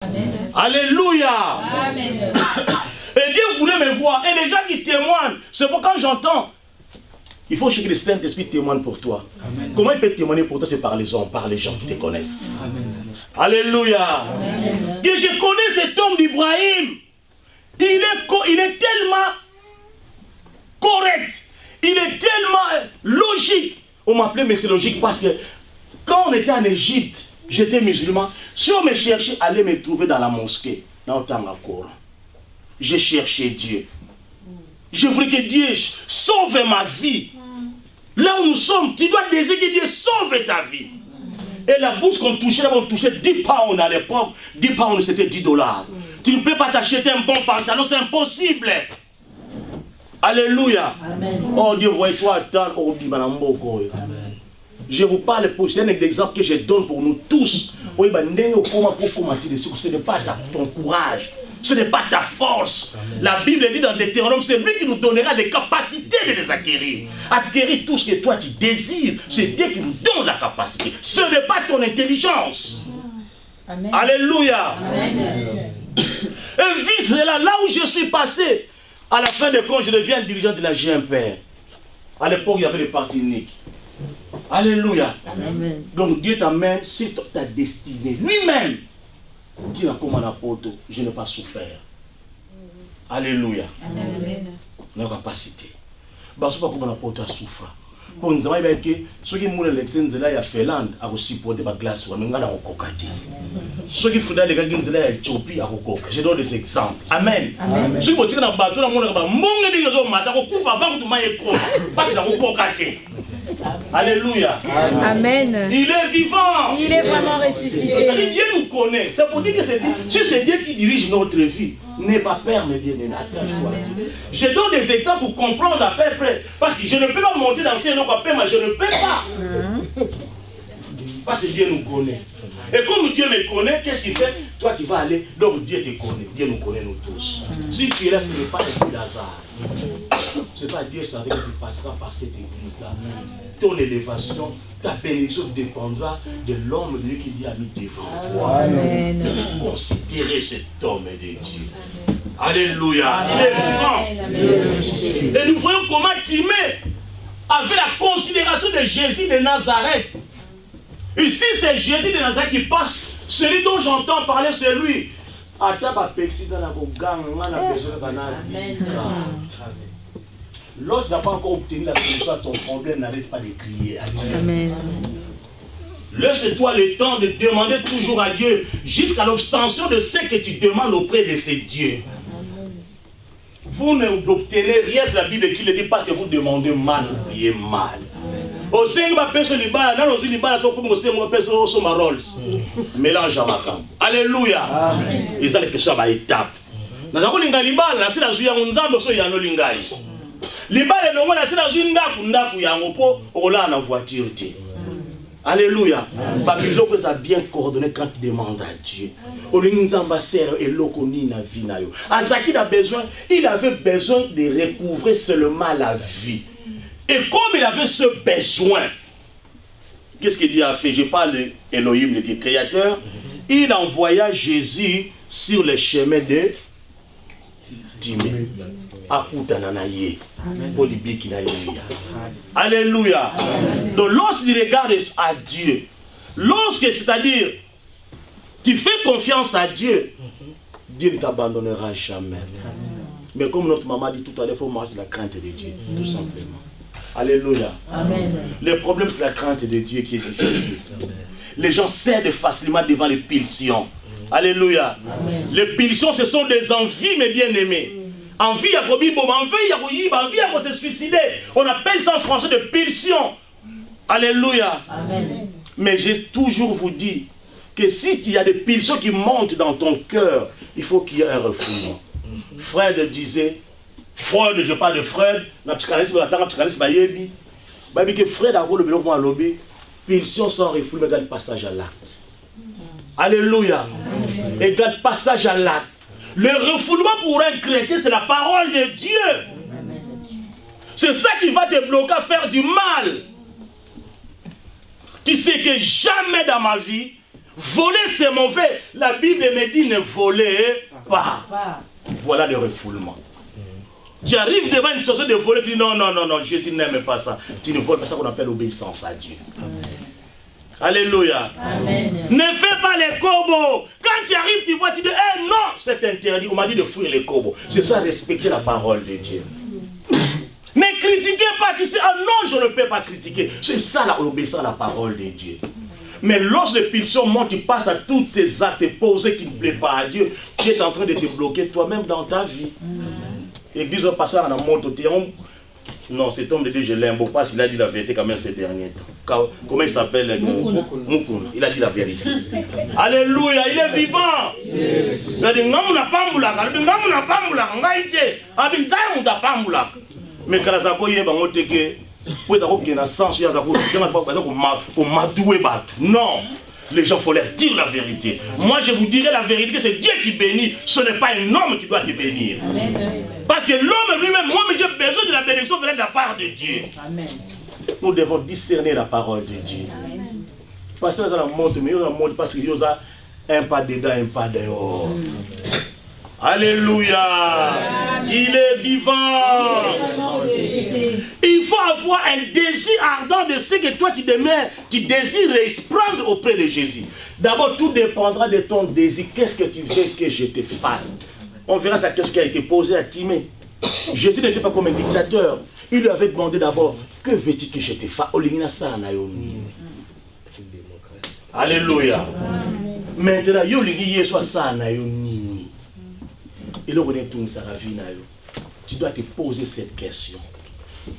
Amen. Alléluia. Amen. Et Dieu voulait me voir. Et les gens qui témoignent, c'est pourquoi quand j'entends, il faut que le Saint-Esprit témoigne pour toi. Amen. Comment il peut témoigner pour toi? C'est par les hommes, par les gens qui te connaissent. Amen. Alléluia. Amen. Que je connais cet homme d'Ibrahim. Il est tellement correct. Il est tellement logique. On m'appelait, mais c'est logique parce que quand on était en Égypte, j'étais musulman. Si on me cherchait, allait me trouver dans la mosquée, dans le Coran. J'ai cherché Dieu. Je voulais que Dieu sauve ma vie. Là où nous sommes, tu dois désirer que Dieu sauve ta vie. Et la bourse qu'on touchait, on touchait 10 pounds à l'époque. 10 pounds, c'était 10 $. Tu ne peux pas t'acheter un bon pantalon, c'est impossible. Alléluia. Amen. Oh Dieu, voyez-toi, attends, je vous parle pour un exemple que je donne pour nous tous. Ce n'est pas ton courage. Ce n'est pas ta force. Amen. La Bible dit dans Deutéronome, c'est lui qui nous donnera les capacités de les acquérir. Acquérir tout ce que toi tu désires. C'est Dieu qui nous donne la capacité. Ce n'est pas ton intelligence. Amen. Alléluia. Amen. Et vice là où je suis passé, à la fin de compte, je deviens dirigeant de la GMPR. À l'époque, il y avait les partis uniques. Alléluia. Amen. Donc Dieu t'amène sur ta destinée. Lui-même. Dis la commande à Poto, je n'ai pas souffert. Alléluia. Amen. La capacité. Parce que comment la Poto a souffert. Pour nous dire que ceux qui mourent l'élection de la Finlande a aussi porté la glace ou même au Kokati. Ceux qui font des gars qui sont là Éthiopie à Kokok. Je donne des exemples. Amen. Ceux qui sont dans le bateau, on a mon des gens matin au couvre avant que tu m'ailles école. Parce que au Kokati. Alléluia. Amen. Il est vivant. Il est vraiment ressuscité. Dieu nous connaît. C'est pour dire que c'est Dieu qui dirige notre vie. N'aie pas peur, mes bien-aimés. Attache-toi. Je donne des exemples pour comprendre à peu près. Parce que je ne peux pas monter dans ces autres paix, mais je ne peux pas. Parce que Dieu nous connaît. Et comme Dieu me connaît, qu'est-ce qu'il fait? Toi, tu vas aller. Donc Dieu te connaît. Dieu nous connaît, nous tous. Si tu es là, ce n'est pas un fruit d'hasard. Ce n'est pas Dieu savait que tu passeras par cette église-là. Ton élévation, ta bénédiction dépendra de l'homme de Dieu qui Dieu a mis devant toi. Il faut considérer cet homme de Dieu. Alléluia. Amen. Il est vivant. Et nous voyons comment Timée avait la considération de Jésus de Nazareth. Ici, c'est Jésus de Nazareth qui passe. Celui dont j'entends parler, c'est lui. L'autre n'a pas encore obtenu la solution à ton problème, n'arrête pas de crier à Dieu. Amen. Laisse-toi le temps de demander toujours à Dieu jusqu'à l'obtention de ce que tu demandes auprès de ces dieux. Vous n'obtenez rien, c'est la Bible qui le dit parce que vous demandez mal, vous priez mal. Au sein de ma personne, mélange à ma camp. Alléluia. Ils ont les questions à l'étape. Nous avons une galibale, la séance où on a besoin de l'ingari. Libale non la séance où on a besoin de voiture. Alléluia. Babylone vous a bien coordonné quand tu demandes à Dieu. Azaki a besoin, il avait besoin de recouvrer seulement la vie. Et comme il avait ce besoin, qu'est-ce que Dieu a fait? Je parle d'Elohim, le Dieu créateur. Il envoya Jésus sur le chemin de Timée. Alléluia. Donc lorsque tu regardes à Dieu, lorsque c'est-à-dire tu fais confiance à Dieu, Dieu ne t'abandonnera jamais. Mais comme notre maman dit tout à l'heure, il faut marcher de la crainte de Dieu, tout simplement. Alléluia. Amen. Le problème, c'est la crainte de Dieu qui est difficile. Amen. Les gens cèdent facilement devant les pulsions. Alléluia. Amen. Les pulsions, ce sont des envies, mes bien-aimés. Envie, il y a envie, il y a se suicider. On appelle ça en français de pulsions. Alléluia. Amen. Mais j'ai toujours vous dit que si il y a des pulsions qui montent dans ton cœur, il faut qu'il y ait un refoulement. Fred disait, Freud, je parle de Freud, la psychanalyse, la psychanalyse, que Freud a voulu le lobby, pulsion sans refoulement égale passage à l'acte. Alléluia. Égale passage à l'acte. Le refoulement pour un chrétien, c'est la parole de Dieu. C'est ça qui va te bloquer à faire du mal. Tu sais que jamais dans ma vie, Voler c'est mauvais. La Bible me dit ne volez pas. Voilà le refoulement. Tu arrives devant une situation de voler, tu dis non, non, non, non, Jésus n'aime pas ça. Tu ne voles pas, ça qu'on appelle obéissance à Dieu. Amen. Alléluia. Amen. Ne fais pas les corbeaux. Quand tu arrives, tu vois, tu dis, eh non, c'est interdit. On m'a dit de fuir les corbeaux. C'est ça, respecter la parole de Dieu. Ne critiquez pas, tu sais, ah non, je ne peux pas critiquer. C'est ça, l'obéissance à la parole de Dieu. Mais lorsque les pulsions montent, tu passes à tous ces actes posés qui ne plaisent pas à Dieu, tu es en train de te bloquer toi-même dans ta vie. L'église va passer à la monte. Non, cet homme de Dieu, je l'aime beaucoup parce qu'il a dit la vérité quand même ces derniers temps. Comment il s'appelle? Moukoun. Il a dit la vérité. Alléluia, il est vivant. Il a dit, mais quand non, les gens, il faut leur dire la vérité. Moi, je vous dirai la vérité, que c'est Dieu qui bénit. Ce n'est pas un homme qui doit te bénir. Amen. Parce que l'homme lui-même, moi, j'ai besoin de la bénédiction venant de la part de Dieu. Amen. Nous devons discerner la parole de Dieu. Amen. Parce que dans la montre, mais dans la montre, parce qu'il y a un pas dedans, un pas dehors. Alléluia. Il est vivant. Il faut avoir un désir ardent de ce que toi tu demeures, tu désires prendre auprès de Jésus. D'abord, tout dépendra de ton désir. Qu'est-ce que tu veux que je te fasse? On verra la question qui a été posée à Timée. Jésus n'était pas comme un dictateur. Il lui avait demandé d'abord, que veux-tu que je te fasse? Alléluia. Maintenant, il y a ça. Et là, tu dois te poser cette question.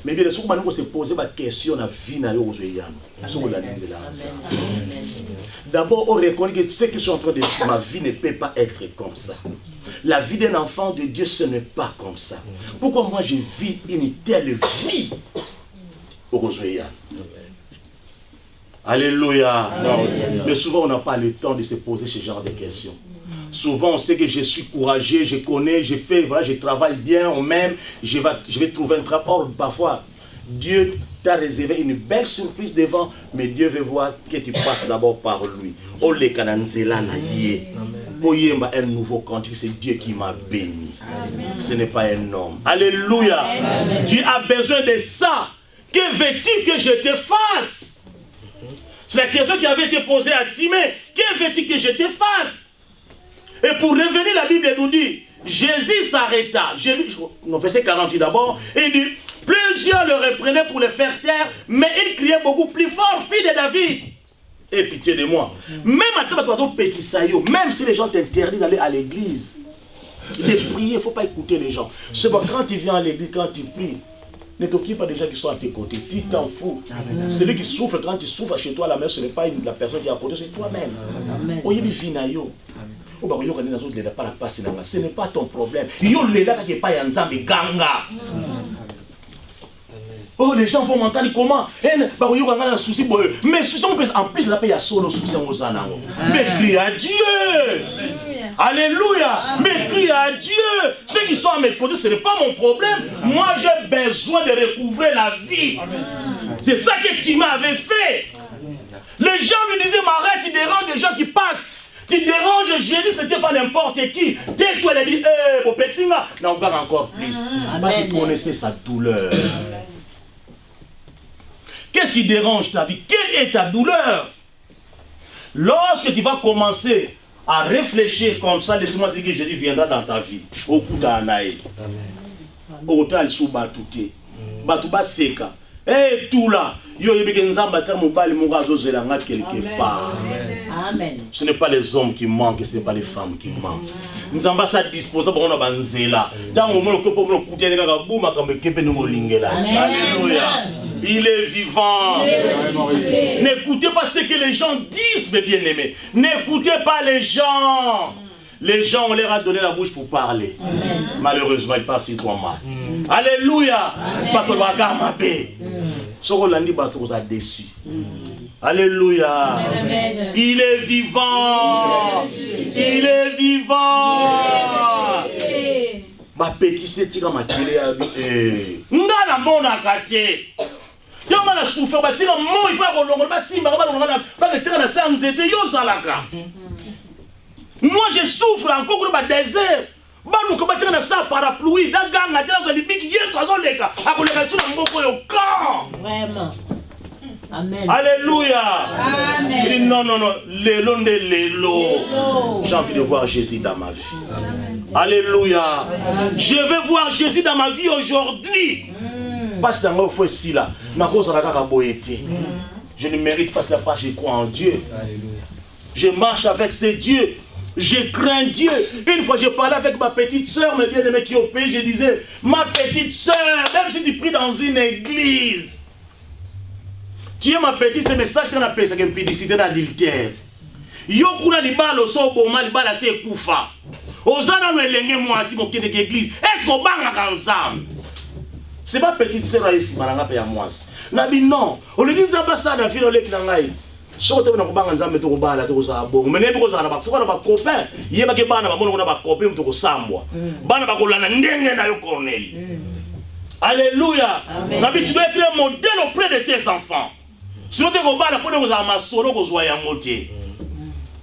Mais bien sûr, on se poser la question de la vie. D'abord, on reconnaît que ce que je suis en train de dire, ma vie ne peut pas être comme ça. La vie d'un enfant de Dieu, ce n'est pas comme ça. Pourquoi moi je vis une telle vie? Alléluia. Mais souvent, on n'a pas le temps de se poser ce genre de questions. Souvent, on sait que je suis courageux, je connais, je fais, voilà, je travaille bien, on m'aime, je vais trouver un travail. Or, parfois, Dieu t'a réservé une belle surprise devant, mais Dieu veut voir que tu passes d'abord par lui. Oh, les Kananzela naïe. Oyemba un nouveau cantique, c'est Dieu qui m'a béni. Amen. Ce n'est pas un homme. Alléluia. Amen. Dieu a besoin de ça. Que veux-tu que je te fasse? C'est la question qui avait été posée à Timée. Que veux-tu que je te fasse? Et pour revenir, la Bible nous dit, Jésus s'arrêta. Verset 48 d'abord, et il dit, plusieurs le reprenaient pour le faire taire, mais il criait beaucoup plus fort, fille de David. Et pitié de moi. Même si les gens t'interdisent d'aller à l'église, de prier, il ne faut pas écouter les gens. C'est bon, quand tu viens à l'église, quand tu pries, ne t'occupe pas des gens qui sont à tes côtés. Tu t'en fous. Celui qui souffre, quand tu souffres chez toi à la maison, ce n'est pas la personne qui est à côté, c'est toi-même. Ce n'est pas ton problème. Oh, les gens vont m'entendre comment? Mais souci, en plus, il y a solo souci aux anneaux. Mais crie à Dieu. Alléluia. Mais crie à Dieu. Ceux qui sont à mes côtés, ce n'est pas mon problème. Moi, j'ai besoin de recouvrer la vie. C'est ça que tu m'avais fait. Les gens lui disaient, mais arrête, tu déranges les gens qui passent. Tu déranges Jésus, ce n'était pas n'importe qui. Tais-toi, il a dit, au Pexinga. Non, on va encore plus. Parce qu'il connaissait sa douleur. Qu'est-ce qui dérange ta vie? Quelle est ta douleur? Lorsque tu vas commencer à réfléchir comme ça, laisse-moi dire que Jésus viendra dans ta vie. Au coup d'anaï. Au tal sous batouté. Batouba seka. Et tout là. Quelque part. Amen. Ce n'est pas les hommes qui manquent, ce n'est pas les femmes qui manquent. Nous sommes pas disposés pour nous banzela. Dans le moment où nous écoutons les gars, boum, comme kepe nous lingela. Alléluia. Il est vivant. N'écoutez pas ce que les gens disent, mes bien-aimés. N'écoutez pas les gens. Les gens, on leur a donné la bouche pour parler. Amen. Malheureusement, ils parlent sur toi mal. Alléluia. Déçu. Alléluia. Amen. Il est vivant. Il est vivant. Ma petit c'est tika ma télé abi. Ngana mona kate. Tellement la souffrance, bah tira mon il faut qu'on l'ongle pas simba, pas que tira la sanze était yo zalaka. Moi je souffre encore dans le désert. Bah nous comment tira la sa parapluie, da ganga tira dans les big years azoleka, akoleka sur la mboko yo camp. Vraiment. Amen. Alléluia. Amen. Il dit non, l'élo. J'ai envie de voir Jésus dans ma vie. Amen. Alléluia. Amen. Je vais voir Jésus dans ma vie aujourd'hui. Parce que dans mon foi ici là, je ne mérite pas cela, parce que je crois en Dieu. Alléluia. Je marche avec ces dieux. Je crains Dieu. Une fois, je parlais avec ma petite soeur, mes bien-aimés qui au pays, je disais, ma petite soeur, même si tu pries dans une église, tu es ma petite, ce message qu'on appelle ça une publicité d'adultère. Yo kuna libalo so boma libala se kufa. Ozana no elenge mwasi mo kende église. Est-ce qu'on banga ensemble? C'est ma petite sœur ici malanga pe ya mwasi. Nabi non, o le kinza basa na filo le kinangai. So te na ko banga nzambe to ko bala to ko sa bongo. Mene ko za na ba fuka na ba copain. Yeba ke bana ba mono na ba copain to ko sambwa. Bana ba ko lana ndenge na yo Corneille. Alléluia. Nabi tu dois être un modèle auprès de tes enfants. Si vous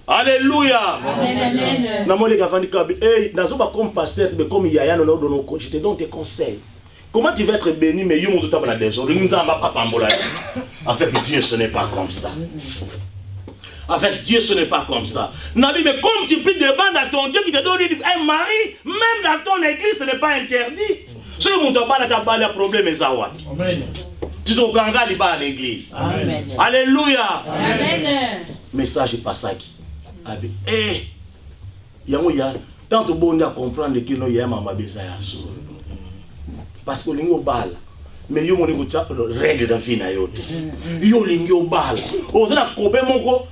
alléluia. Amen. Comme pasteur, comme Yaya, je te donne tes conseils. Comment tu vas être béni, mais il y a des désordre. Avec Dieu, ce n'est pas comme ça. Avec Dieu, ce n'est pas comme ça. Nabi, mais comme tu pries devant dans ton Dieu qui te donne un mari, même dans ton église, ce n'est pas interdit. Si vous avez un problème, Amen. Tu es au ganga à l'église. Amen. Alléluia. Amen. Message est passé qui. Eh, ya tant de bon à comprendre que nous y a maman bezaya so. Parce que lingo bal. Mais yo moni ko règle dans vie na yote. Yo lingo bal. Ozana kope moko